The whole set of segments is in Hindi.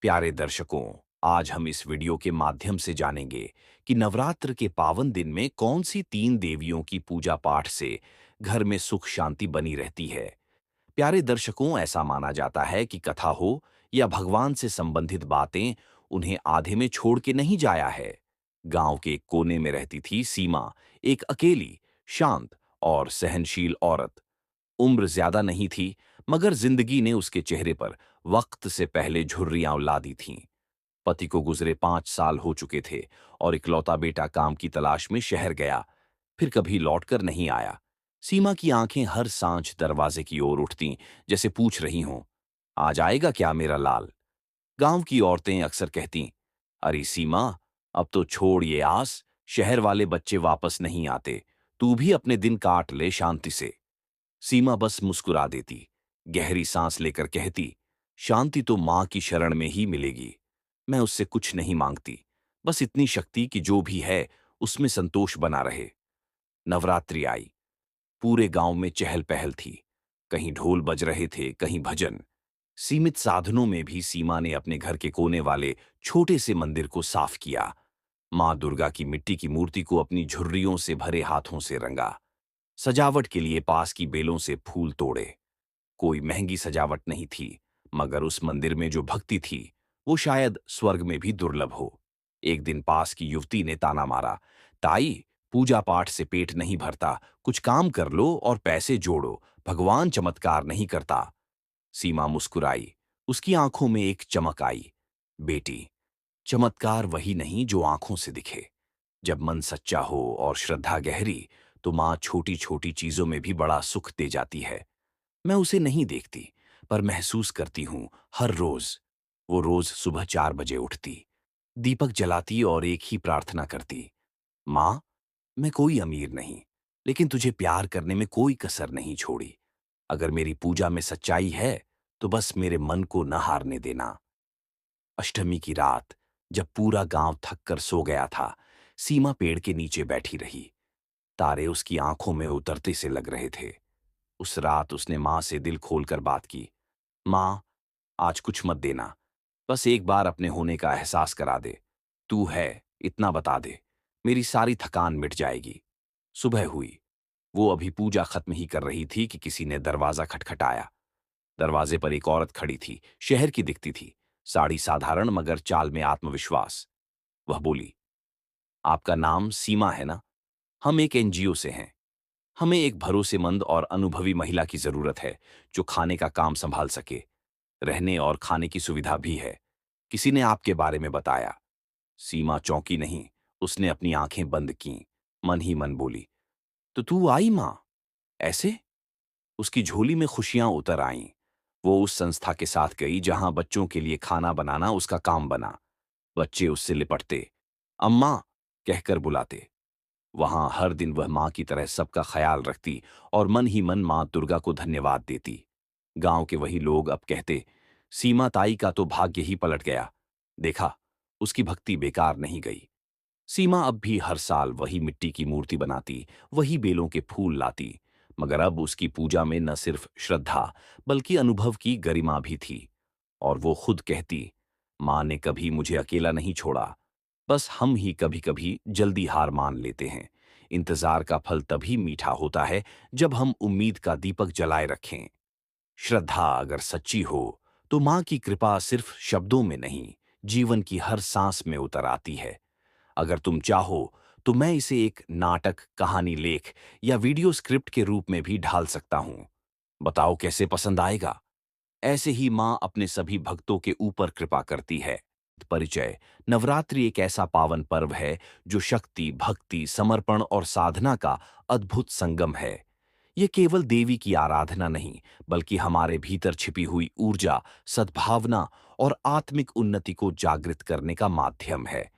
प्यारे दर्शकों, आज हम इस वीडियो के माध्यम से जानेंगे कि नवरात्र के पावन दिन में कौन सी तीन देवियों की पूजा पाठ से घर में सुख शांति बनी रहती है। प्यारे दर्शकों, ऐसा माना जाता है कि कथा हो या भगवान से संबंधित बातें, उन्हें आधे में छोड़ के नहीं जाया है। गांव के एक कोने में रहती थी सीमा, एक अकेली, शांत और सहनशील औरत। उम्र ज्यादा नहीं थी, मगर जिंदगी ने उसके चेहरे पर वक्त से पहले झुर्रियां ला दी थीं। पति को गुजरे 5 साल हो चुके थे और इकलौता बेटा काम की तलाश में शहर गया, फिर कभी लौटकर नहीं आया। सीमा की आंखें हर सांझ दरवाजे की ओर उठतीं, जैसे पूछ रही हों, आज आएगा क्या मेरा लाल। गांव की औरतें अक्सर कहतीं, अरे सीमा, अब तो छोड़ ये आस, शहर वाले बच्चे वापस नहीं आते, तू भी अपने दिन काट ले शांति से। सीमा बस मुस्कुरा देती, गहरी सांस लेकर कहती, शांति तो मां की शरण में ही मिलेगी। मैं उससे कुछ नहीं मांगती, बस इतनी शक्ति कि जो भी है उसमें संतोष बना रहे। नवरात्रि आई। पूरे गांव में चहल पहल थी। कहीं ढोल बज रहे थे, कहीं भजन। सीमित साधनों में भी सीमा ने अपने घर के कोने वाले छोटे से मंदिर को साफ किया। मां दुर्गा की मिट्टी की मूर्ति को अपनी झुर्रियों से भरे हाथों से रंगा। सजावट के लिए पास की बेलों से फूल तोड़े। कोई महंगी सजावट नहीं थी, मगर उस मंदिर में जो भक्ति थी, वो शायद स्वर्ग में भी दुर्लभ हो। एक दिन पास की युवती ने ताना मारा, ताई, पूजा पाठ से पेट नहीं भरता, कुछ काम कर लो और पैसे जोड़ो, भगवान चमत्कार नहीं करता। सीमा मुस्कुराई, उसकी आंखों में एक चमक आई। बेटी, चमत्कार वही नहीं जो आंखों से दिखे। जब मन सच्चा हो और श्रद्धा गहरी, तो मां छोटी छोटी चीजों में भी बड़ा सुख दे जाती है। मैं उसे नहीं देखती, पर महसूस करती हूं हर रोज। वो रोज सुबह 4 बजे उठती, दीपक जलाती और एक ही प्रार्थना करती, मां, मैं कोई अमीर नहीं, लेकिन तुझे प्यार करने में कोई कसर नहीं छोड़ी। अगर मेरी पूजा में सच्चाई है, तो बस मेरे मन को न हारने देना। अष्टमी की रात, जब पूरा गांव थक कर सो गया था, सीमा पेड़ के नीचे बैठी रही। तारे उसकी आंखों में उतरते से लग रहे थे। उस रात उसने मां से दिल खोलकर बात की। मां, आज कुछ मत देना, बस एक बार अपने होने का एहसास करा दे। तू है, इतना बता दे, मेरी सारी थकान मिट जाएगी। सुबह हुई। वो अभी पूजा खत्म ही कर रही थी कि किसी ने दरवाजा खटखटाया। दरवाजे पर एक औरत खड़ी थी, शहर की दिखती थी, साड़ी साधारण मगर चाल में आत्मविश्वास। वह बोली, आपका नाम सीमा है ना? हम एक एनजीओ से हैं। हमें एक भरोसेमंद और अनुभवी महिला की जरूरत है, जो खाने का काम संभाल सके। रहने और खाने की सुविधा भी है। किसी ने आपके बारे में बताया। सीमा चौंकी नहीं, उसने अपनी आंखें बंद कीं, मन ही मन बोली, तो तू आई मां? ऐसे? उसकी झोली में खुशियां उतर आईं। वो उस संस्था के साथ गई जहां बच्चों के लिए खाना बनाना उसका काम बना। बच्चे उससे लिपटते, अम्मा कहकर बुलाते। वहां हर दिन वह मां की तरह सबका ख्याल रखती और मन ही मन मां दुर्गा को धन्यवाद देती। गांव के वही लोग अब कहते, सीमा ताई का तो भाग्य ही पलट गया। देखा, उसकी भक्ति बेकार नहीं गई। सीमा अब भी हर साल वही मिट्टी की मूर्ति बनाती, वही बेलों के फूल लाती, मगर अब उसकी पूजा में न सिर्फ श्रद्धा, बल्कि अनुभव की गरिमा भी थी। और वो खुद कहती, मां ने कभी मुझे अकेला नहीं छोड़ा, बस हम ही कभी कभी जल्दी हार मान लेते हैं। इंतजार का फल तभी मीठा होता है, जब हम उम्मीद का दीपक जलाए रखें। श्रद्धा अगर सच्ची हो, तो मां की कृपा सिर्फ शब्दों में नहीं, जीवन की हर सांस में उतर आती है। अगर तुम चाहो, तो मैं इसे एक नाटक, कहानी लेख या वीडियो स्क्रिप्ट के रूप में भी ढाल सकता हूं। बताओ कैसे पसंद आएगा? ऐसे ही मां अपने सभी भक्तों के ऊपर कृपा करती है। परिचय। नवरात्रि एक ऐसा पावन पर्व है जो शक्ति, भक्ति, समर्पण और साधना का अद्भुत संगम है। ये केवल देवी की आराधना नहीं, बल्कि हमारे भीतर छिपी हुई ऊर्जा, सद्भावना और आत्मिक उन्नति को जागृत करने का माध्यम है।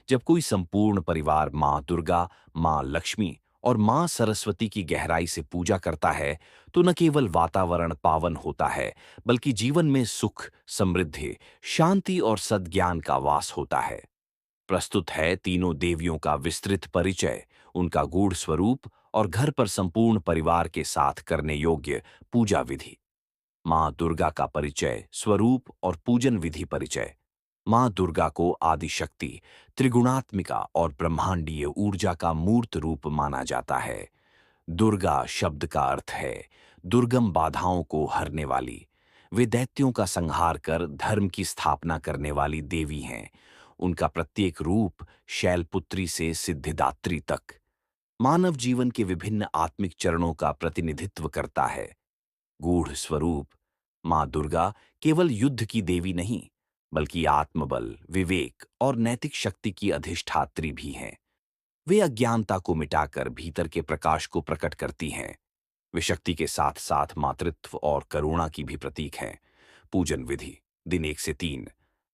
जब कोई संपूर्ण परिवार मां दुर्गा, मां लक्ष्मी और मां सरस्वती की गहराई से पूजा करता है, तो न केवल वातावरण पावन होता है, बल्कि जीवन में सुख, समृद्धि, शांति और सद्ज्ञान का वास होता है। प्रस्तुत है तीनों देवियों का विस्तृत परिचय, उनका गूढ़ स्वरूप और घर पर संपूर्ण परिवार के साथ करने योग्य पूजा विधि। मां दुर्गा का परिचय, स्वरूप और पूजन विधि परिचय। मां दुर्गा को आदिशक्ति, त्रिगुणात्मिका और ब्रह्मांडीय ऊर्जा का मूर्त रूप माना जाता है। दुर्गा शब्द का अर्थ है दुर्गम बाधाओं को हरने वाली। वे दैत्यों का संहार कर धर्म की स्थापना करने वाली देवी हैं। उनका प्रत्येक रूप शैलपुत्री से सिद्धिदात्री तक मानव जीवन के विभिन्न आत्मिक चरणों का प्रतिनिधित्व करता है। गूढ़ स्वरूप मां दुर्गा केवल युद्ध की देवी नहीं, बल्कि आत्मबल, विवेक और नैतिक शक्ति की अधिष्ठात्री भी हैं। वे अज्ञानता को मिटाकर भीतर के प्रकाश को प्रकट करती हैं। वे शक्ति के साथ साथ मातृत्व और करुणा की भी प्रतीक हैं। पूजन विधि: दिन 1 से 3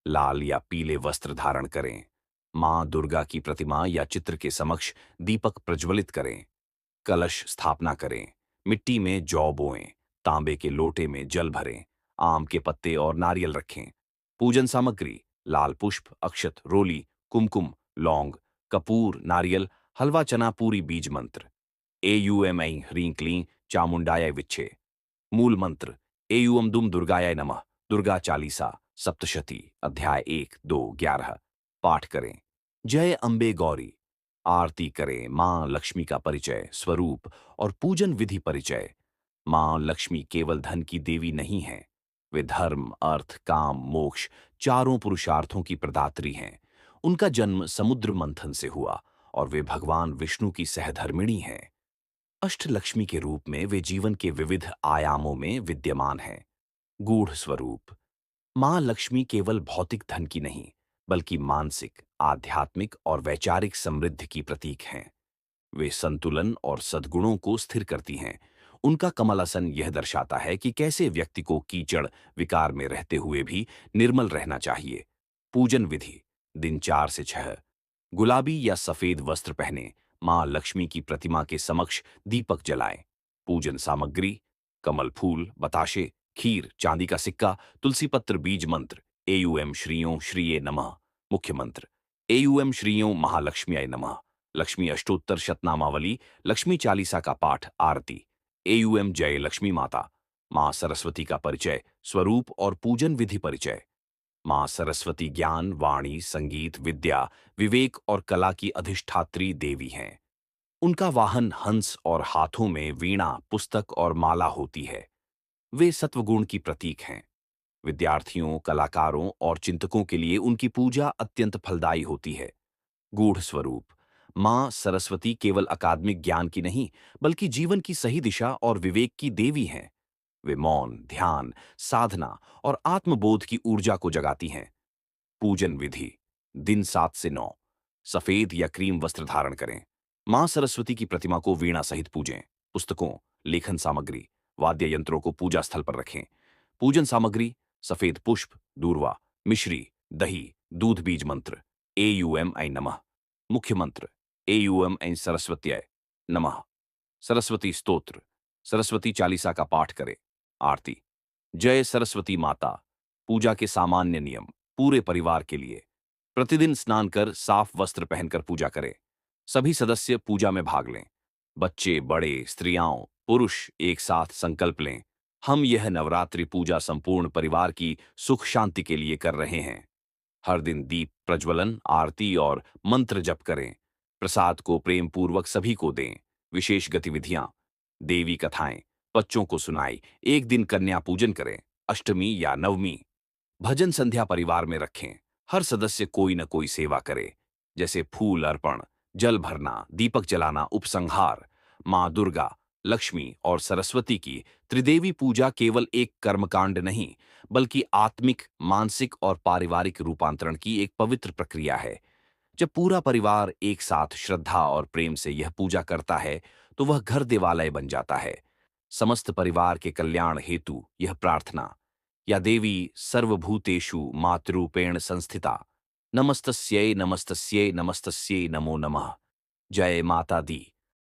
लाल या पीले वस्त्र धारण करें। मां दुर्गा की प्रतिमा या चित्र के समक्ष दीपक प्रज्वलित करें। कलश स्थापना करें। मिट्टी में जौ बोएं। तांबे के लोटे में जल भरें। आम के पत्ते और नारियल रखें। पूजन सामग्री: लाल पुष्प, अक्षत, रोली, कुमकुम, लौंग, कपूर, नारियल, हलवा चना, पूरी, बीज मंत्र। एयूएम ऐं ह्रीं क्लीं चामुंडाय विच्छे। मूल मंत्र: एयूम दुम दुर्गाय नमः। दुर्गा चालीसा सप्तशती अध्याय 1, 2, 11 पाठ करें। जय अम्बे गौरी। आरती करें। मां लक्ष्मी का परिचय, स्वरूप और पूजन विधि परिचय। मां लक्ष्मी केवल धन की देवी नहीं है। वे धर्म, अर्थ, काम, मोक्ष चारों पुरुषार्थों की प्रदात्री हैं। उनका जन्म समुद्र मंथन से हुआ और वे भगवान विष्णु की सहधर्मिणी हैं। अष्टलक्ष्मी के रूप में वे जीवन के विविध आयामों में विद्यमान हैं। गूढ़ स्वरूप: मां लक्ष्मी केवल भौतिक धन की नहीं, बल्कि मानसिक, आध्यात्मिक और वैचारिक समृद्धि की प्रतीक हैं। वे संतुलन और सद्गुणों को स्थिर करती हैं। उनका कमलासन यह दर्शाता है कि कैसे व्यक्ति को कीचड़ विकार में रहते हुए भी निर्मल रहना चाहिए। पूजन विधि: दिन 4 से 6 गुलाबी या सफेद वस्त्र पहने। मां लक्ष्मी की प्रतिमा के समक्ष दीपक जलाएं। पूजन सामग्री: कमल फूल, बताशे, खीर, चांदी का सिक्का, तुलसी पत्र, बीज मंत्र। एयूएम श्रीयों श्रीये नमः। मुख्य मंत्र: एयूएम श्रीयों महालक्ष्म्याय नमः। लक्ष्मी अष्टोत्तर शतनामावली, लक्ष्मी चालीसा का पाठ, आरती। एयूएम जय लक्ष्मी माता। मां सरस्वती का परिचय, स्वरूप और पूजन विधि परिचय। मां सरस्वती ज्ञान, वाणी, संगीत, विद्या, विवेक और कला की अधिष्ठात्री देवी हैं। उनका वाहन हंस और हाथों में वीणा, पुस्तक और माला होती है। वे सत्वगुण की प्रतीक हैं। विद्यार्थियों, कलाकारों और चिंतकों के लिए उनकी पूजा अत्यंत फलदायी होती है। गूढ़ स्वरूप: मां सरस्वती केवल अकादमिक ज्ञान की नहीं, बल्कि जीवन की सही दिशा और विवेक की देवी हैं। वे मौन, ध्यान, साधना और आत्मबोध की ऊर्जा को जगाती हैं। पूजन विधि: दिन 7 से 9 सफेद या क्रीम वस्त्र धारण करें। मां सरस्वती की प्रतिमा को वीणा सहित पूजें। पुस्तकों, लेखन सामग्री, वाद्य यंत्रों को पूजा स्थल पर रखें। पूजन सामग्री: सफेद पुष्प, दूर्वा, मिश्री, दही, दूध, बीज मंत्र। एयूएम ऐं नमः। मुख्य मंत्र: एयूएम ऐं सरस्वत्यै नमः। सरस्वती स्तोत्र, सरस्वती चालीसा का पाठ करें। आरती। जय सरस्वती माता। पूजा के सामान्य नियम पूरे परिवार के लिए: प्रतिदिन स्नान कर साफ वस्त्र पहनकर पूजा करें। सभी सदस्य पूजा में भाग लें। बच्चे, बड़े, स्त्रियां, पुरुष एक साथ संकल्प लें, हम यह नवरात्रि पूजा संपूर्ण परिवार की सुख शांति के लिए कर रहे हैं। हर दिन दीप प्रज्वलन, आरती और मंत्र जप करें। प्रसाद को प्रेम पूर्वक सभी को दें। विशेष गतिविधियां: देवी कथाएं बच्चों को सुनाई। एक दिन कन्या पूजन करें। अष्टमी या नवमी भजन संध्या परिवार में रखें। हर सदस्य कोई न कोई सेवा करे, जैसे फूल अर्पण, जल भरना, दीपक जलाना, उपसंहार। मां दुर्गा, लक्ष्मी और सरस्वती की त्रिदेवी पूजा केवल एक कर्मकांड नहीं, बल्कि आत्मिक, मानसिक और पारिवारिक रूपांतरण की एक पवित्र प्रक्रिया है। जब पूरा परिवार एक साथ श्रद्धा और प्रेम से यह पूजा करता है, तो वह घर देवालय बन जाता है। समस्त परिवार के कल्याण हेतु यह प्रार्थना: या देवी सर्वभूतेषु मातृरूपेण संस्थिता, नमस्तस्यै नमस्तस्यै नमस्तस्यै नमो नमः। जय माता दी।